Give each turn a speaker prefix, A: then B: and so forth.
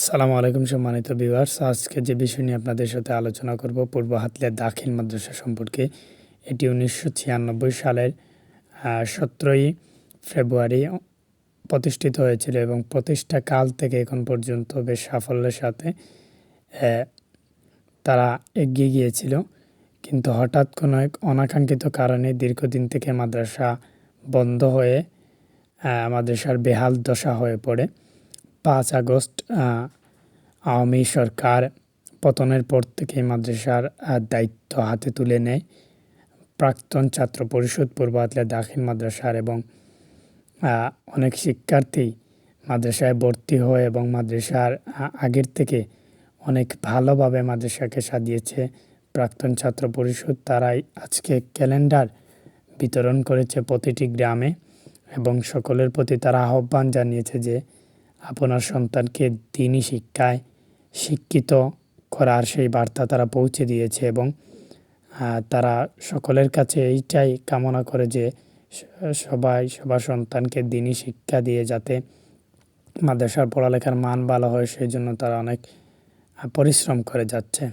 A: আসসালামু আলাইকুম সম্মানিত ভিউয়ার্স। আজকে যে বিষয় নিয়ে আপনাদের সাথে আলোচনা করব পূর্ব হাতলিয়া দাখিল মাদ্রাসা সম্পর্কে। এটি 1996 সালের 17ই ফেব্রুয়ারি প্রতিষ্ঠিত হয়েছিল এবং প্রতিষ্ঠা কাল থেকে এখন পর্যন্ত বেশ সাফল্যের সাথে তারা এগিয়ে গিয়েছিল। কিন্তু হঠাৎ কোনো এক অনাকাঙ্ক্ষিত কারণে দীর্ঘদিন থেকে মাদ্রাসা বন্ধ হয়ে মাদ্রাসার বেহাল দশা হয়ে পড়ে। 5 আগস্ট আওয়ামী সরকার পতনের পর থেকে মাদ্রাসার দায়িত্ব হাতে তুলে নেয় প্রাক্তন ছাত্র পরিষদ পূর্ব হাতলিয়া দাখিল মাদ্রাসার এবং অনেক শিক্ষার্থী মাদ্রাসায় ভর্তি হয় এবং মাদ্রাসার আগের থেকে অনেক ভালোভাবে মাদ্রাসাকে সাজিয়েছে প্রাক্তন ছাত্র পরিষদ। তারাই আজকে ক্যালেন্ডার বিতরণ করেছে প্রতিটি গ্রামে এবং সকলের প্রতি তারা আহ্বান জানিয়েছে যে আপনার সন্তানকে দ্বীনি শিক্ষায় শিক্ষিত করার সেই বার্তা তারা পৌঁছে দিয়েছে এবং তারা সকলের কাছে এইটাই কামনা করে যে সবার সন্তানকে দ্বীনি শিক্ষা দিয়ে যাতে মাদ্রাসার পড়ালেখার মান ভালো হয়, সেই জন্য তারা অনেক পরিশ্রম করে যাচ্ছে।